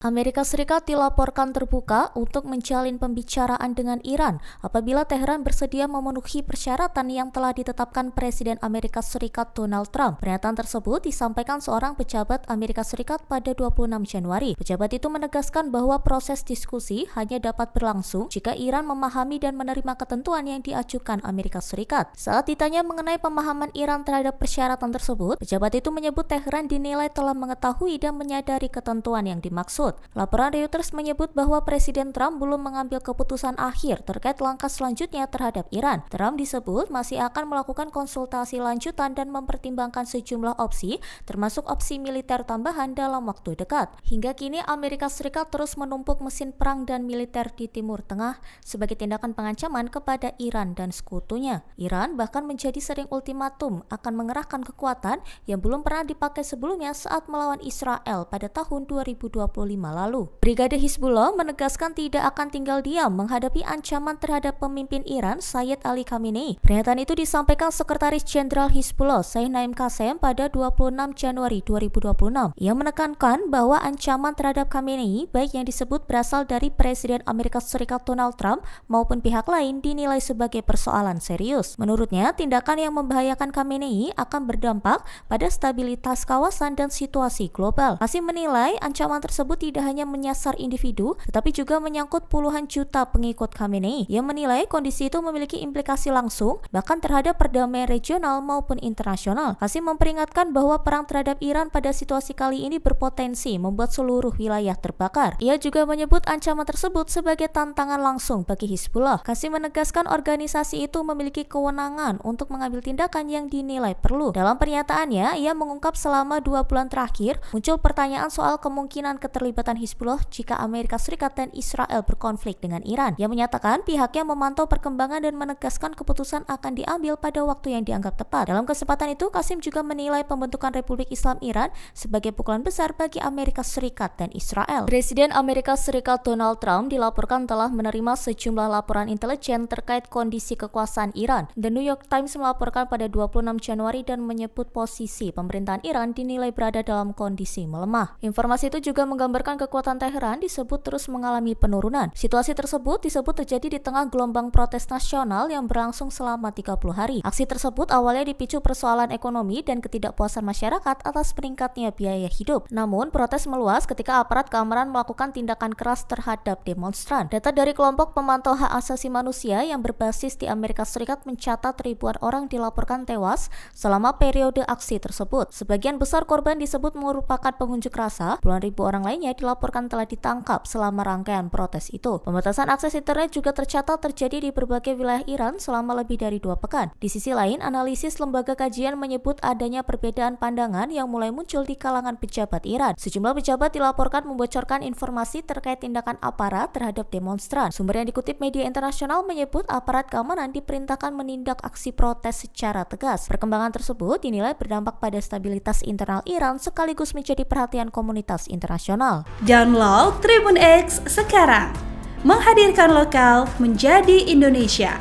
Amerika Serikat dilaporkan terbuka untuk menjalin pembicaraan dengan Iran apabila Teheran bersedia memenuhi persyaratan yang telah ditetapkan Presiden Amerika Serikat Donald Trump. Pernyataan tersebut disampaikan seorang pejabat Amerika Serikat pada 26 Januari. Pejabat itu menegaskan bahwa proses diskusi hanya dapat berlangsung jika Iran memahami dan menerima ketentuan yang diajukan Amerika Serikat. Saat ditanya mengenai pemahaman Iran terhadap persyaratan tersebut, pejabat itu menyebut Teheran dinilai telah mengetahui dan menyadari ketentuan yang dimaksud. Laporan Reuters menyebut bahwa Presiden Trump belum mengambil keputusan akhir terkait langkah selanjutnya terhadap Iran. Trump disebut masih akan melakukan konsultasi lanjutan dan mempertimbangkan sejumlah opsi, termasuk opsi militer tambahan dalam waktu dekat. Hingga kini Amerika Serikat terus menumpuk mesin perang dan militer di Timur Tengah sebagai tindakan pengancaman kepada Iran dan sekutunya. Iran bahkan menjadi sering ultimatum akan mengerahkan kekuatan yang belum pernah dipakai sebelumnya saat melawan Israel pada tahun 2025 lalu. Brigade Hizbullah menegaskan tidak akan tinggal diam menghadapi ancaman terhadap pemimpin Iran Sayyid Ali Khamenei. Pernyataan itu disampaikan Sekretaris Jenderal Hizbullah Sayyid Naim Qassem pada 26 Januari 2026. Ia menekankan bahwa ancaman terhadap Khamenei, baik yang disebut berasal dari Presiden Amerika Serikat Donald Trump maupun pihak lain, dinilai sebagai persoalan serius. Menurutnya, tindakan yang membahayakan Khamenei akan berdampak pada stabilitas kawasan dan situasi global. Qassem menilai ancaman tersebut tidak hanya menyasar individu, tetapi juga menyangkut puluhan juta pengikut Khamenei. Ia menilai kondisi itu memiliki implikasi langsung, bahkan terhadap perdamaian regional maupun internasional. Qassem memperingatkan bahwa perang terhadap Iran pada situasi kali ini berpotensi membuat seluruh wilayah terbakar. Ia juga menyebut ancaman tersebut sebagai tantangan langsung bagi Hizbullah. Qassem menegaskan organisasi itu memiliki kewenangan untuk mengambil tindakan yang dinilai perlu. Dalam pernyataannya, ia mengungkap selama 2 bulan terakhir muncul pertanyaan soal kemungkinan keterlibatan Hizbullah jika Amerika Serikat dan Israel berkonflik dengan Iran. Ia menyatakan pihaknya memantau perkembangan dan menegaskan keputusan akan diambil pada waktu yang dianggap tepat. Dalam kesempatan itu, Qassem juga menilai pembentukan Republik Islam Iran sebagai pukulan besar bagi Amerika Serikat dan Israel. Presiden Amerika Serikat Donald Trump dilaporkan telah menerima sejumlah laporan intelijen terkait kondisi kekuasaan Iran. The New York Times melaporkan pada 26 Januari dan menyebut posisi pemerintahan Iran dinilai berada dalam kondisi melemah. Informasi itu juga menggambarkan kekuatan Teheran disebut terus mengalami penurunan. Situasi tersebut disebut terjadi di tengah gelombang protes nasional yang berlangsung selama 30 hari. Aksi tersebut awalnya dipicu persoalan ekonomi dan ketidakpuasan masyarakat atas meningkatnya biaya hidup. Namun, protes meluas ketika aparat keamanan melakukan tindakan keras terhadap demonstran. Data dari kelompok pemantau hak asasi manusia yang berbasis di Amerika Serikat mencatat ribuan orang dilaporkan tewas selama periode aksi tersebut. Sebagian besar korban disebut merupakan pengunjuk rasa. Puluhan ribu orang lainnya dilaporkan telah ditangkap selama rangkaian protes itu. Pembatasan akses internet juga tercatat terjadi di berbagai wilayah Iran selama lebih dari 2 pekan. Di sisi lain, analisis lembaga kajian menyebut adanya perbedaan pandangan yang mulai muncul di kalangan pejabat Iran. Sejumlah pejabat dilaporkan membocorkan informasi terkait tindakan aparat terhadap demonstran. Sumber yang dikutip media internasional menyebut aparat keamanan diperintahkan menindak aksi protes secara tegas. Perkembangan tersebut dinilai berdampak pada stabilitas internal Iran sekaligus menjadi perhatian komunitas internasional. Download Tribun X sekarang, menghadirkan lokal menjadi Indonesia.